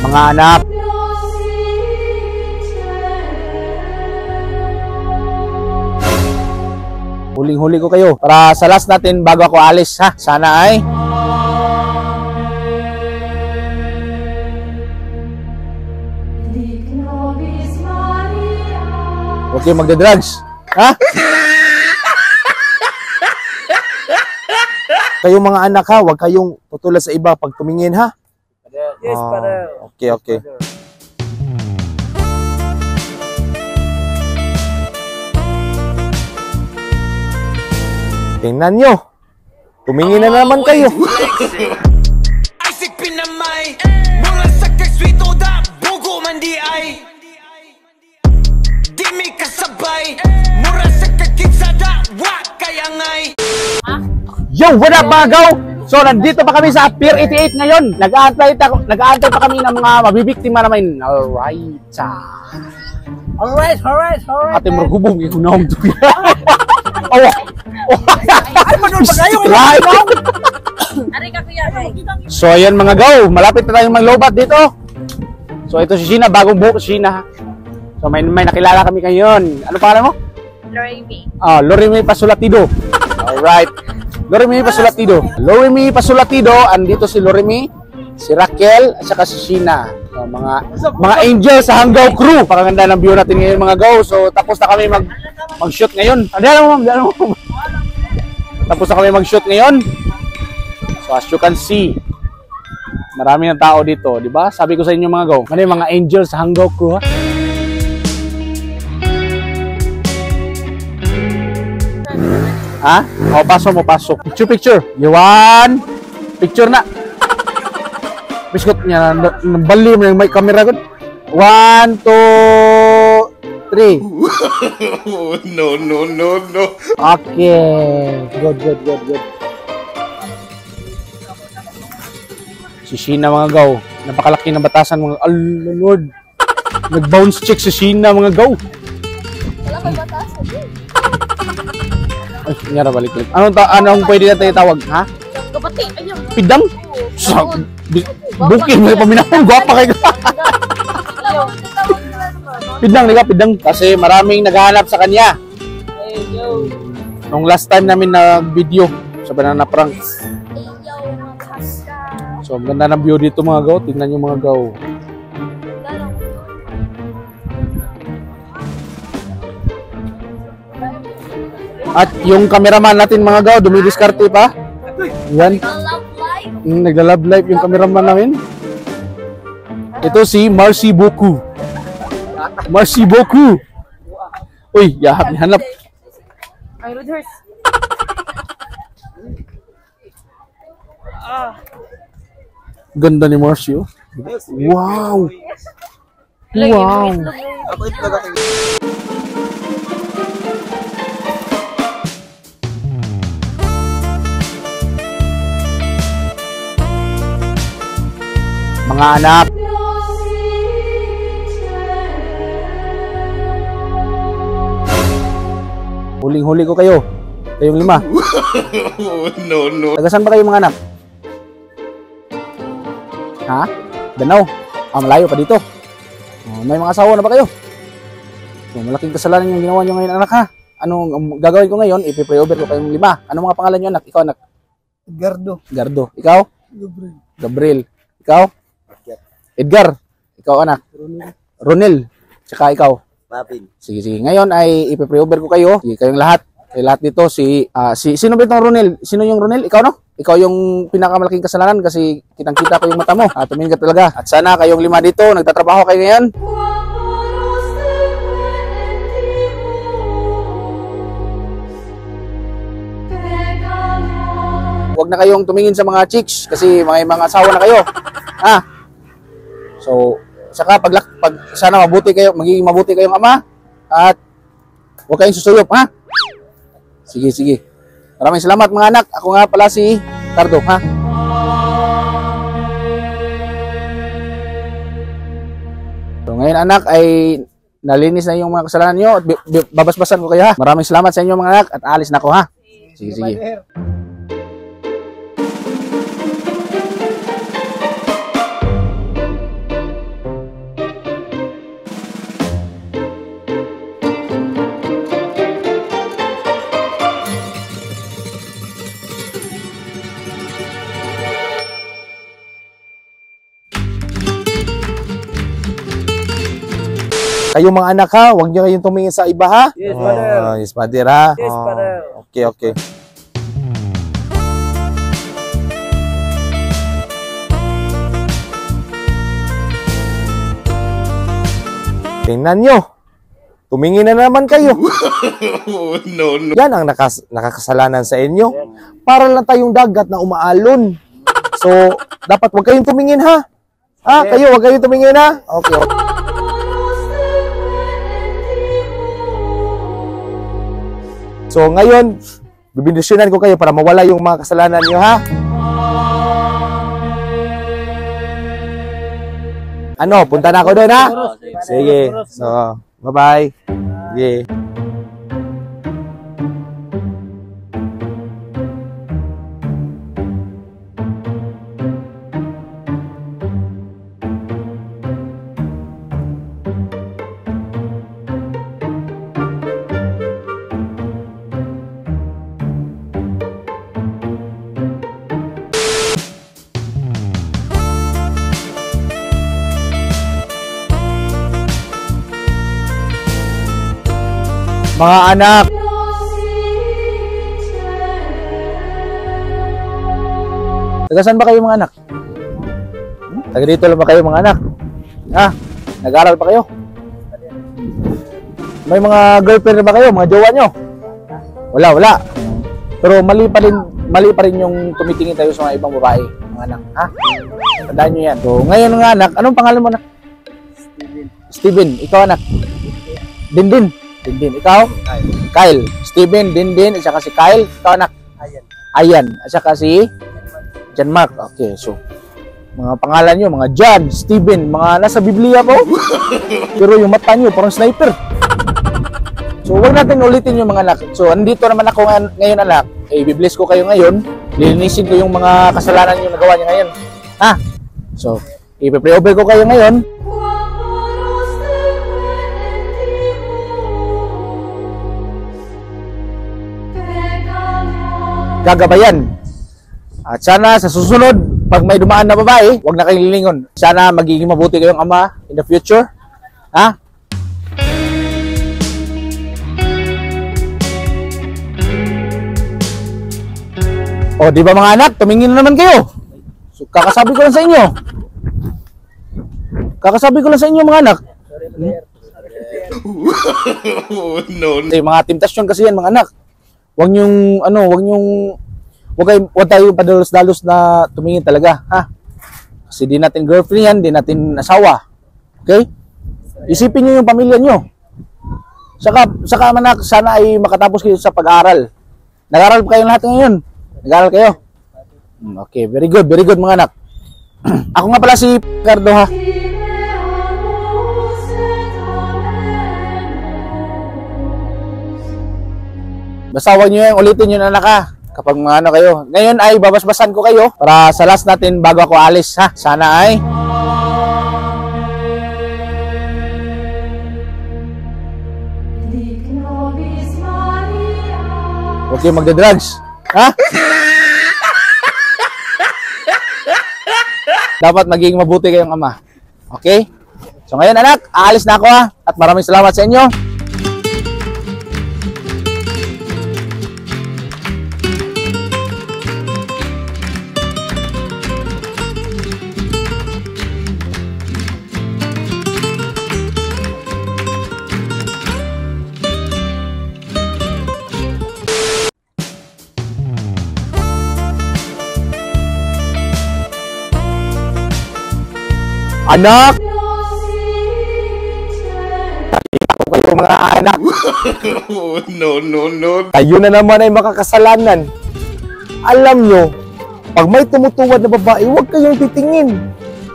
Mga anak, huling-huli ko kayo para sa last natin bago ako alis, ha? Sana ay huwag kayong magdadrugs, ha? Kayong mga anak, ha? Huwag kayong tutulad sa iba pag tumingin, ha? Yes, para. Okay, okay. Tingnan nyo. Tumingin na naman kayo. Isipin na may mula sa kagswito da bugo man di ay di mi kasabay mura sa kagigsada wa kaya ngay. Yo, what up mga gaw? So, nandito pa kami sa Pier 88 ngayon. Nag-aantay pa kami ng mga mabibiktima namin. Alright. Alright. Ate marhubong yung naong tuya. Oh. Ay, manul ba kayo? So, ayan mga gaw. Malapit na tayong maglobat dito. So, ito si Sheena. Bagong buhok si Sheena. So, may nakilala kami ngayon. Ano pangalan mo? Loremi. Loremi Pasulatido. Alright. Loremi Pasulatido. Loremi Pasulatido. Andito si Loremi, si Raquel, at saka si Sheena. So, mga angel sa Hanggaw Crew. Pakaganda ng view natin ngayon mga gaw. So, tapos na kami mag-shoot ngayon. Ano mo? Tapos na kami mag-shoot ngayon. So, as you can see, marami ng tao dito, di ba? Sabi ko sa inyo mga gaw, ano yung mga angel sa Hanggaw Crew, ha? Ha? O, pasok. Picture. Yawan. Picture na. Biskot niya, nabali mo yung may camera ko. 1, 2, 3. No. Okay. Good. Si Sheena mga gaw. Napakalaki ng batasan mga... Allah Lord. Nag-bounce check si Sheena mga gaw. Wala kang batasan. Ay, nyara balik. Anong pwede natin itawag, ha? Kapati, ayun. Pidang? Bukin mo yung paminahon. Gwapa kayo. Pidang. Kasi maraming naghahanap sa kanya. Nung last time namin nag-video sa Banana Prank. So, ang ganda ng view dito mga gaw. Tingnan nyo mga gaw. At yung cameraman natin mga gaw, dumidiskarte pa. Yan. Nagla-love life yung cameraman namin. Ito si Marcy Boku. Uy, hanap. Ay, Rodgers. Ganda ni Marcy, oh. Wow. Ako itlog ako. Mga anak. Huling-huli ko kayo. Kayong 5. No. Tagasan ba kayo mga anak? Ha? Danaw. Malayo pa dito. May mga asawa na ba kayo? So, malaking kasalanan yung ginawa nyo ngayon anak, ha? Anong gagawin ko ngayon? Ipi-pray over ko kayong 5. Ano mga pangalan nyo anak? Ikaw anak? Gardo. Ikaw? Gabriel. Ikaw? Edgar. Ikaw anak? Ronel. Tsaka ikaw? Papin. Sige. Ngayon ay ipi-pray over ko kayo. Sige, kayong lahat. Kay lahat dito sino ba itong Ronel? Sino yung Ronel? Ikaw no? Ikaw yung pinakamalaking kasalanan kasi kitang-kita ko yung mata mo. Tumingin ka talaga. At sana kayong 5 dito, nagtatrabaho kayo ngayon. Huwag na kayong tumingin sa mga chicks kasi mga asawa na kayo. Ha? So, saka pag sana magiging mabuti kayong ama at huwag kayong susuyop, ha? Sige. Maraming salamat mga anak. Ako nga pala si Tardo, ha? So, ngayon anak ay nalinis na yung mga kasalanan nyo at babasbasan ko kayo ha. Maraming salamat sa inyo mga anak at alis na ako ha. Sige, sige. Kayo mga anak ha, huwag nyo kayong tumingin sa iba ha. Yes, father. Yes, father ha. Yes, father. Okay, okay. Tingnan nyo. Tumingin na naman kayo. Yan ang nakakasalanan sa inyo. Para lang tayong dagat na umaalon. So, dapat huwag kayong tumingin ha. Ha, kayo, huwag kayong tumingin ha. Okay, okay. So ngayon, bibindisyonan ko kayo para mawala yung mga kasalanan niyo ha. Ano, punta na ako doon ha? Sige. So, bye-bye. Sige. Mga anak, taga saan ba kayo mga anak? Taga dito lang ba kayo mga anak? Ha? Nag-aaral pa kayo? May mga girlfriend na ba kayo? Mga jowa nyo? Wala, wala. Pero mali pa rin yung tumitingin tayo sa mga ibang babae, mga anak. Ha? Tandaan nyo yan. So, ngayon mga anak, anong pangalan mo anak? Steven. Ikaw anak? Dindin. Dindin. Ikaw? Kyle. Steven, Dindin, at saka si Kyle. Ikaw anak? Ayan. At saka si John Mark. Okay, so mga pangalan nyo, mga John, Steven, mga nasa Biblia po. Pero yung mata nyo, parang sniper. So, huwag natin ulitin yung mga anak. So, andito naman ako ngayon anak. Eh, bibless ko kayo ngayon. Lilinisin ko yung mga kasalanan yung nagawa niya ngayon. Ha? So, i-pray over ko kayo ngayon. Gagabayan. At sana sa susunod, pag may dumaan na babae, huwag na kayong lilingon. Sana magiging mabuti kayong ama in the future. Ha? O, di ba mga anak? Tumingin na naman kayo. So, kakasabi ko lang sa inyo. Kakasabi ko lang sa inyo mga anak. Mga temptasyon kasi yan mga anak. Huwag tayo padalos-dalos na tumingin talaga, ha? Kasi di natin girlfriend yan, di natin asawa. Okay? Isipin niyo yung pamilya niyo. Saka manak, sana ay makatapos kayo sa pag-aaral. Nag-aaral pa kayo lahat ngayon? Nag-aaral kayo? Okay, very good mga anak. Ako nga pala si Ricardo, ha? Basta huwag nyo yung ulitin yun anak ha. Kapag mga ano kayo. Ngayon ay babasbasan ko kayo para sa last natin bago ako alis ha. Sana ay huwag kayong magdadrugs. Ha? Dapat magiging mabuti kayong ama. Okay? So ngayon anak, aalis na ako ha. At maraming salamat sa inyo. Anak! Ako kayo mga anak. No. Kayo na naman ay makakasalanan. Alam nyo, pag may tumutuwad na babae, huwag kayong titingin.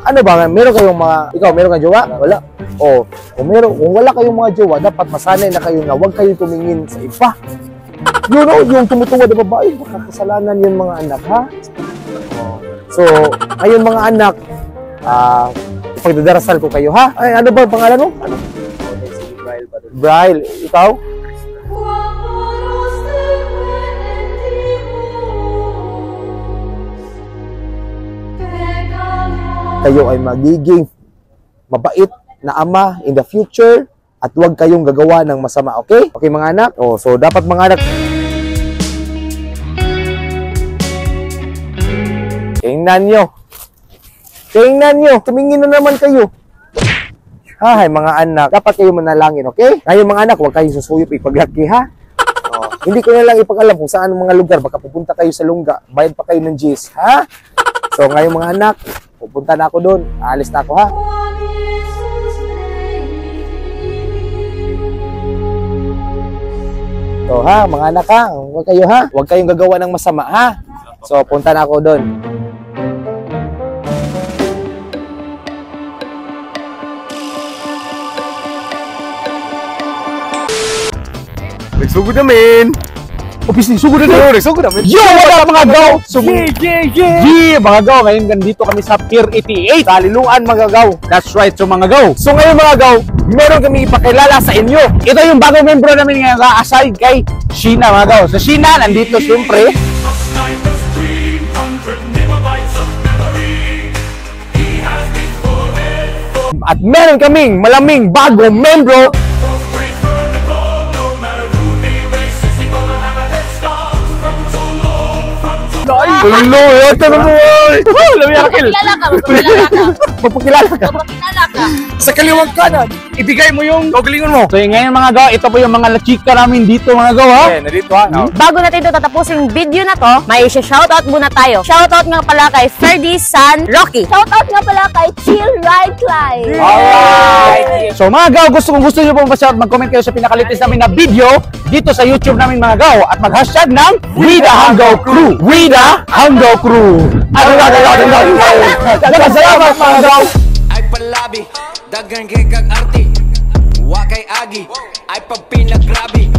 Ano ba, meron kayong mga, ikaw, meron kang jowa? Wala. O, kung wala kayong mga jowa, dapat masanay na kayo na huwag kayo tumingin sa iba. You know, yung tumutuwa na babae, baka kasalanan yung mga anak, ha? So, ngayon mga anak, pagdadarasal ko kayo, ha? Ay, ano ba ang pangalan mo? Ano? Bryle, ikaw? Kayo ay magiging mabait na ama in the future at huwag kayong gagawa ng masama, okay? Okay mga anak? Oh, so dapat mga anak Tingnan nyo, tumingin na naman kayo. Hay, mga anak, dapat kayo manalangin, okay? Ngayon mga anak, huwag kayong susuyop ipaglaki, ha? Oh, hindi ko na lang ipag-alam kung saan mga lugar, baka pupunta kayo sa Lungga, bayad pa kayo ng GIS, ha? So ngayon mga anak, pupunta na ako doon, aalis na ako, ha? So ha, mga anak ha, huwag kayo ha, huwag kayong gagawa ng masama, ha? So punta na ako doon. Nagsugod namin. Obviously, sugod na Oo, nagsugod namin. Yo, wala mga gaw! Yeah. Yeah, mga gaw, ngayon nandito kami sa Pier 88. Taliluan mga gaw. That's right, so mga gaw. So ngayon mga gaw, meron kami ipakilala sa inyo. Ito yung bagong membro namin ngayon aside kay Sheena mga gaw. So Sheena, nandito siyempre. At meron kaming malaming bagong membro. Hello, ito na mo. Magpakilala ka. Magpakilala ka. Magpakilala ka. Sa kaliwang kanan, ibigay mo yung gagalingon mo. So ngayon mga gaw, ito po yung mga chika namin dito mga gaw ha. Okay, nandito ha. Bago natin ito tatapos yung video na to, may shoutout muna tayo. Shoutout nga pala kay Ferdy San Rocky. Shoutout nga pala kay Chill Ride Climb. Alright! So mga gaw, kung gusto nyo po mag-comment kayo sa pinakalitis namin na video dito sa YouTube namin mga gaw at mag-hashtag ng We The Hanggaw Crew! We The Hanggaw Crew! Salamat mga gaw! Ay palabi, dagan kay kag arti. Wa kay agi, ay pagpinagrabi.